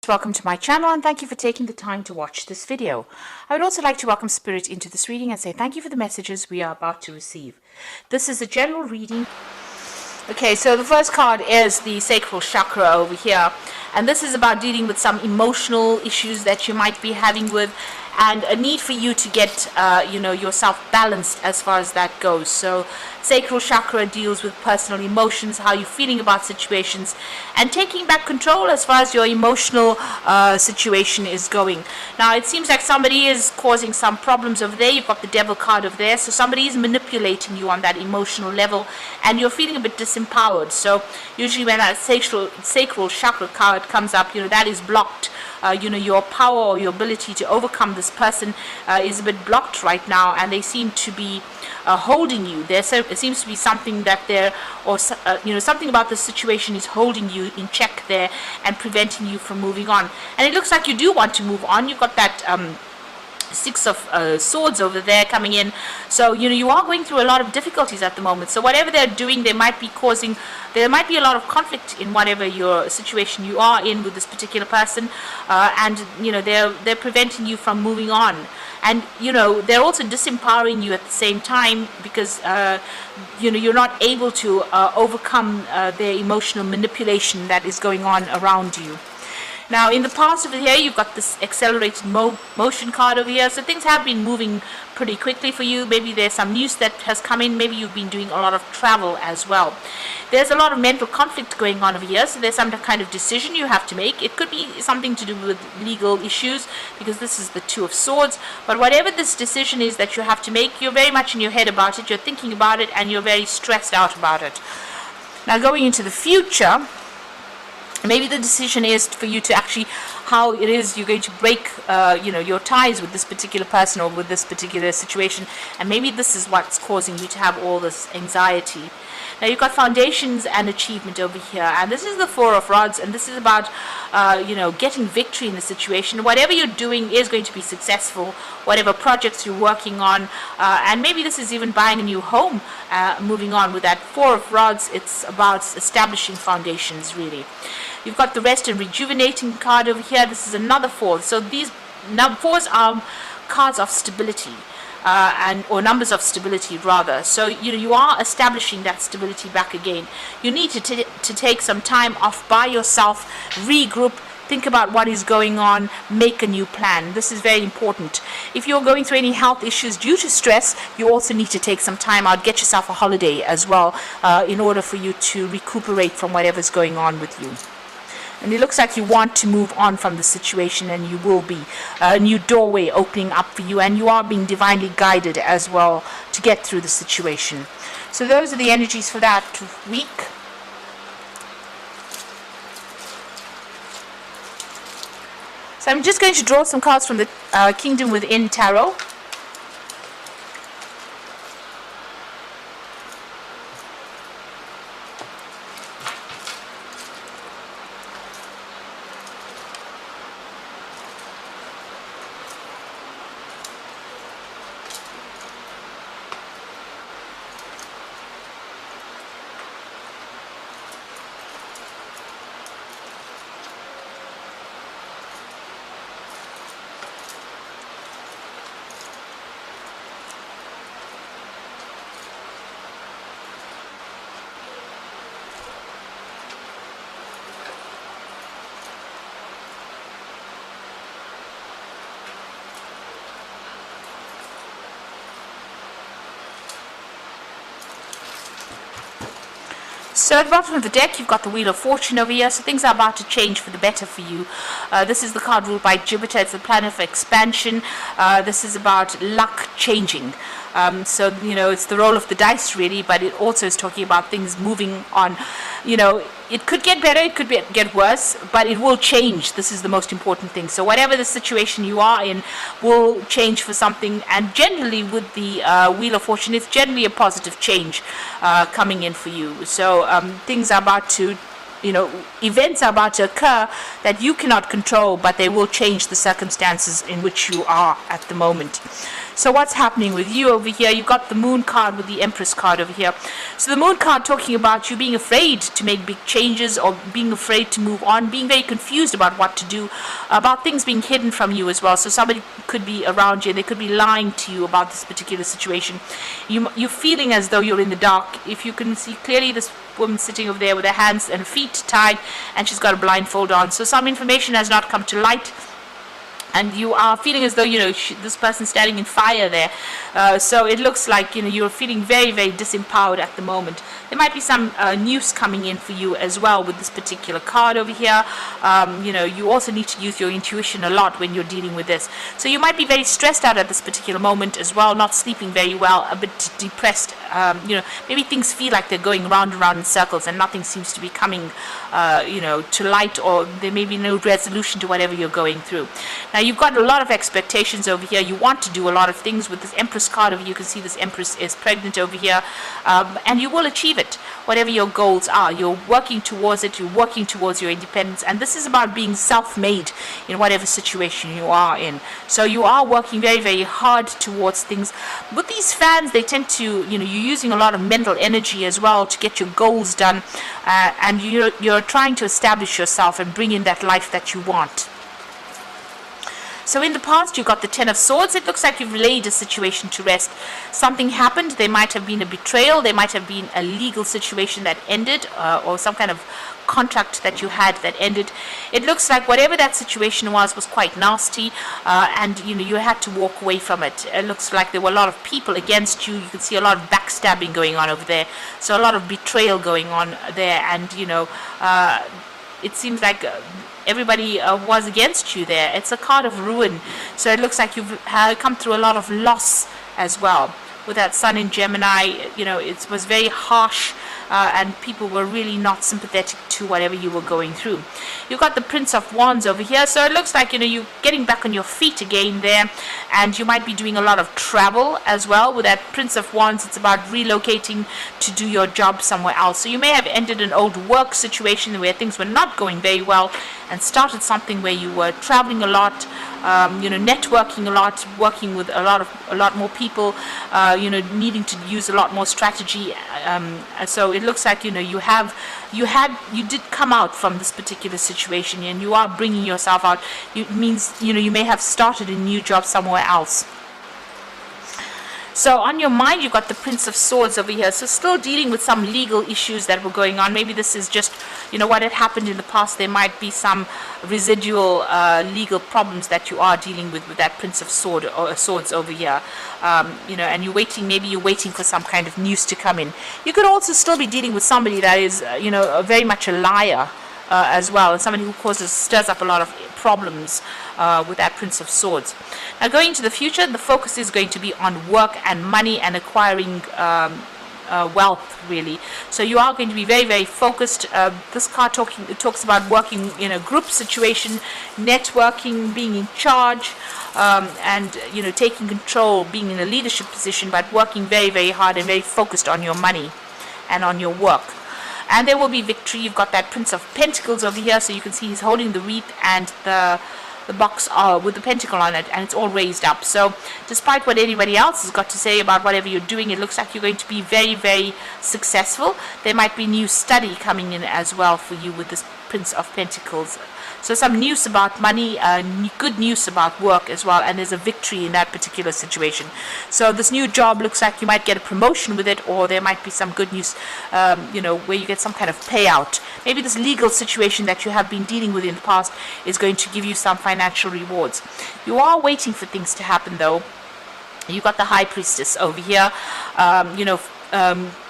Welcome to my channel and thank you for taking the time to watch this video. I would also like to welcome Spirit into this reading and say thank you for the messages we are about to receive. This is a general reading. Okay, so the first card is the sacral chakra over here, and this is about dealing with some emotional issues that you might be having with, and a need for you to get yourself balanced as far as that goes. So sacral chakra deals with personal emotions, how you're feeling about situations, and taking back control as far as your emotional situation is going. Now it seems like somebody is causing some problems over there. You've got the devil card over there, so somebody is manipulating you on that emotional level and you're feeling a bit disempowered. So usually when that sacral chakra card comes up, that is blocked. Your power or your ability to overcome this person is a bit blocked right now, and they seem to be holding you. There seems to be something that something about the situation is holding you in check there and preventing you from moving on. And it looks like you do want to move on. You've got that Six of Swords over there coming in, so you are going through a lot of difficulties at the moment. So whatever they're doing, there might be a lot of conflict in whatever your situation you are in with this particular person, and they're preventing you from moving on. And they're also disempowering you at the same time, because you're not able to overcome their emotional manipulation that is going on around you. Now, in the past over here, you've got this accelerated motion card over here. So things have been moving pretty quickly for you. Maybe there's some news that has come in. Maybe you've been doing a lot of travel as well. There's a lot of mental conflict going on over here. So there's some kind of decision you have to make. It could be something to do with legal issues, because this is the Two of Swords. But whatever this decision is that you have to make, you're very much in your head about it. You're thinking about it, and you're very stressed out about it. Now, going into the future, maybe the decision is for you to actually how it is you're going to break your ties with this particular person or with this particular situation, and maybe this is what's causing you to have all this anxiety. Now you've got foundations and achievement over here, and this is the Four of Rods, and this is about getting victory in the situation. Whatever you're doing is going to be successful, whatever projects you're working on, and maybe this is even buying a new home. Moving on with that Four of Rods, it's about establishing foundations, really. You've got the Rest and Rejuvenating card over here. This is another four. So these fours are cards of stability, or numbers of stability rather. So you are establishing that stability back again. You need to take some time off by yourself, regroup, think about what is going on, make a new plan. This is very important. If you're going through any health issues due to stress, you also need to take some time out, get yourself a holiday as well, in order for you to recuperate from whatever's going on with you. And it looks like you want to move on from the situation, and you will be. A new doorway opening up for you, and you are being divinely guided as well to get through the situation. So those are the energies for that week. So I'm just going to draw some cards from the Kingdom Within Tarot. So at the bottom of the deck, you've got the Wheel of Fortune over here. So things are about to change for the better for you. This is the card ruled by Jupiter. It's the planet of expansion. This is about luck changing. So it's the roll of the dice, really, but it also is talking about things moving on. It could get better, it could get worse, but it will change. This is the most important thing. So whatever the situation you are in will change for something. And generally with the Wheel of Fortune, it's generally a positive change coming in for you. So things are about to, events are about to occur that you cannot control, but they will change the circumstances in which you are at the moment. So what's happening with you over here? You've got the Moon card with the Empress card over here. So the Moon card talking about you being afraid to make big changes, or being afraid to move on, being very confused about what to do, about things being hidden from you as well. So somebody could be around you, they could be lying to you about this particular situation. You're feeling as though you're in the dark. If you can see clearly, this woman sitting over there with her hands and feet tied, and she's got a blindfold on. So some information has not come to light, and you are feeling as though, this person's standing in fire there. So it looks like, you're feeling very, very disempowered at the moment. There might be some news coming in for you as well with this particular card over here. You also need to use your intuition a lot when you're dealing with this. So you might be very stressed out at this particular moment as well, not sleeping very well, a bit depressed. Maybe things feel like they're going round and round in circles, and nothing seems to be coming, to light, or there may be no resolution to whatever you're going through. Now, you've got a lot of expectations over here. You want to do a lot of things with this Empress card over here. You can see this Empress is pregnant over here, and you will achieve it. Whatever your goals are, you're working towards it. You're working towards your independence, and this is about being self-made in whatever situation you are in. So you are working very, very hard towards things. With these fans, they tend to, you're using a lot of mental energy as well to get your goals done, and you're trying to establish yourself and bring in that life that you want. So in the past, you got the Ten of Swords. It looks like you've laid a situation to rest. Something happened. There might have been a betrayal. There might have been a legal situation that ended, or some kind of contract that you had that ended. It looks like whatever that situation was quite nasty, and you had to walk away from it. It looks like there were a lot of people against you. You can see a lot of backstabbing going on over there. So a lot of betrayal going on there, and it seems like everybody was against you there. It's a card of ruin. So it looks like you've come through a lot of loss as well. With that Sun in Gemini, it was very harsh, and people were really not sympathetic to whatever you were going through. You've got the Prince of Wands over here. So it looks like, you're getting back on your feet again there, and you might be doing a lot of travel as well. With that Prince of Wands, it's about relocating to do your job somewhere else. So you may have ended an old work situation where things were not going very well, and started something where you were traveling a lot, networking a lot, working with a lot more people, needing to use a lot more strategy. So it looks like, you did come out from this particular situation, and you are bringing yourself out. It means, you may have started a new job somewhere else. So on your mind, you've got the Prince of Swords over here. So still dealing with some legal issues that were going on. Maybe this is just, what had happened in the past. There might be some residual legal problems that you are dealing with that Prince of Swords over here. And you're waiting for some kind of news to come in. You could also still be dealing with somebody that is, very much a liar as well, and somebody who stirs up a lot of problems with that Prince of Swords. Now, going into the future, the focus is going to be on work and money and acquiring wealth, really. So you are going to be very, very focused. This card talks about working in a group situation, networking, being in charge, and taking control, being in a leadership position, but working very, very hard and very focused on your money and on your work. And there will be victory. You've got that Prince of Pentacles over here, so you can see he's holding the wreath and the box with the pentacle on it, and it's all raised up. So despite what anybody else has got to say about whatever you're doing, it looks like you're going to be very, very successful. There might be new study coming in as well for you with this Prince of Pentacles. So some news about money, good news about work as well, and there's a victory in that particular situation. So this new job looks like you might get a promotion with it, or there might be some good news, where you get some kind of payout. Maybe this legal situation that you have been dealing with in the past is going to give you some financial rewards. You are waiting for things to happen, though. You've got the High Priestess over here,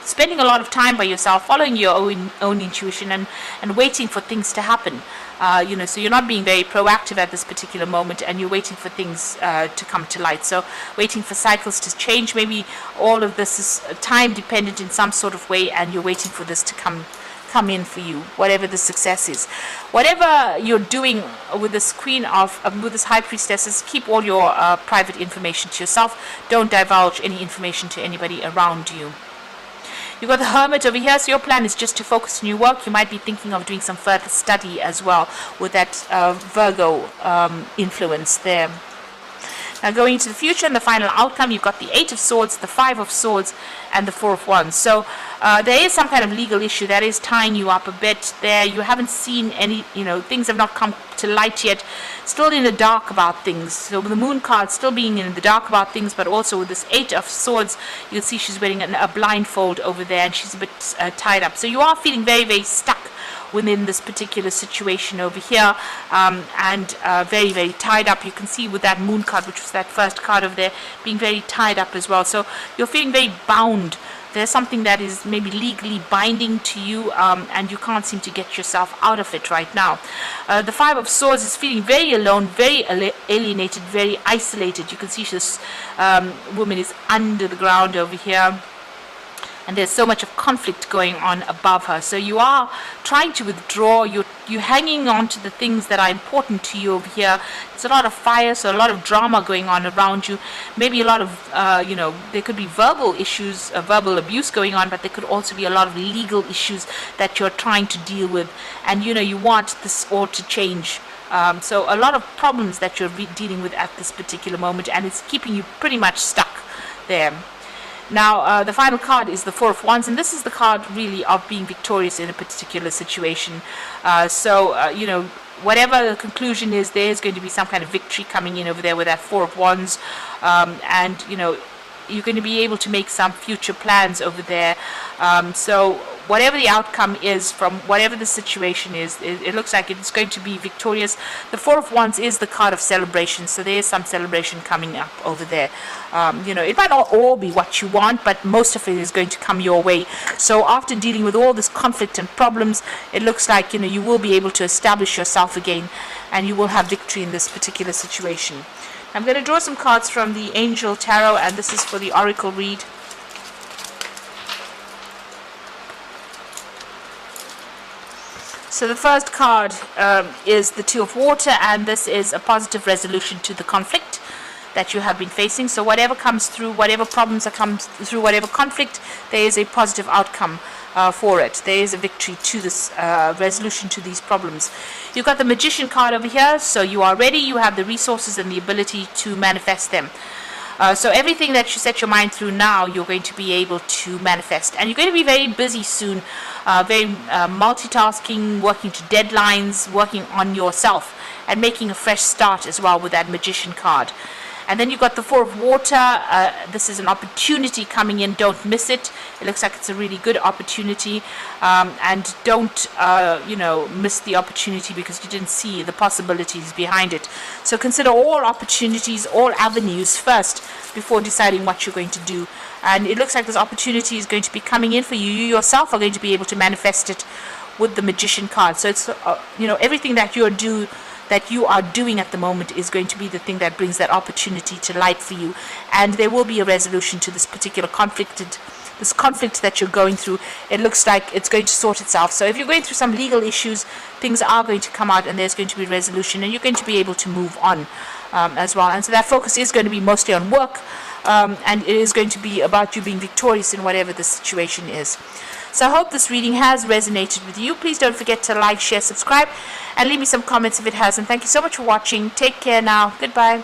spending a lot of time by yourself, following your own intuition, and waiting for things to happen. So you're not being very proactive at this particular moment, and you're waiting for things to come to light. So waiting for cycles to change. Maybe all of this is time dependent in some sort of way, and you're waiting for this to come in for you, whatever the success is. Whatever you're doing with this with this High Priestess, keep all your private information to yourself. Don't divulge any information to anybody around you. You've got the Hermit over here, so your plan is just to focus on your work. You might be thinking of doing some further study as well with that Virgo influence there. Now going into the future and the final outcome, you've got the 8 of Swords, the 5 of Swords, and the 4 of Wands. So there is some kind of legal issue that is tying you up a bit there. You haven't seen any, things have not come to light yet. Still in the dark about things. So with the Moon card still being in the dark about things, but also with this 8 of Swords, you can see she's wearing a blindfold over there, and she's a bit tied up. So you are feeling very, very stuck within this particular situation over here, and very, very tied up. You can see with that Moon card, which was that first card over there, being very tied up as well. So you're feeling very bound. There's something that is maybe legally binding to you, and you can't seem to get yourself out of it right now. The 5 of Swords is feeling very alone, very alienated, very isolated. You can see this woman is under the ground over here, and there's so much of conflict going on above her. So you are trying to withdraw. You're hanging on to the things that are important to you over here. There's a lot of fire, so a lot of drama going on around you. Maybe a lot of, there could be verbal issues, verbal abuse going on, but there could also be a lot of legal issues that you're trying to deal with. And, you want this all to change. So a lot of problems that you're dealing with at this particular moment, and it's keeping you pretty much stuck there. Now, the final card is the 4 of Wands, and this is the card really of being victorious in a particular situation. Whatever the conclusion is, there is going to be some kind of victory coming in over there with that 4 of Wands, and you're going to be able to make some future plans over there. So whatever the outcome is from whatever the situation is, it looks like it's going to be victorious. The 4 of Wands is the card of celebration, so there is some celebration coming up over there. It might not all be what you want, but most of it is going to come your way. So after dealing with all this conflict and problems, it looks like you will be able to establish yourself again, and you will have victory in this particular situation. I'm going to draw some cards from the Angel Tarot, and this is for the Oracle read. So the first card is the 2 of Water, and this is a positive resolution to the conflict that you have been facing. So whatever comes through, whatever problems that comes through, whatever conflict, there is a positive outcome for it. There is a victory to this resolution to these problems. You've got the Magician card over here, so you are ready. You have the resources and the ability to manifest them. So everything that you set your mind through now, you're going to be able to manifest. And you're going to be very busy soon, very multitasking, working to deadlines, working on yourself, and making a fresh start as well with that Magician card. And then you've got the 4 of Water. This is an opportunity coming in. Don't miss it. It looks like it's a really good opportunity. And don't, miss the opportunity because you didn't see the possibilities behind it. So consider all opportunities, all avenues first before deciding what you're going to do. And it looks like this opportunity is going to be coming in for you. You yourself are going to be able to manifest it with the Magician card. So it's, everything that you are doing at the moment is going to be the thing that brings that opportunity to light for you, and there will be a resolution to this particular conflict that you're going through. It looks like it's going to sort itself. So if you're going through some legal issues, things are going to come out, and there's going to be resolution, and you're going to be able to move on as well. And so that focus is going to be mostly on work, and it is going to be about you being victorious in whatever the situation is. So I hope this reading has resonated with you. Please don't forget to like, share, subscribe, and leave me some comments if it has. And thank you so much for watching. Take care now. Goodbye.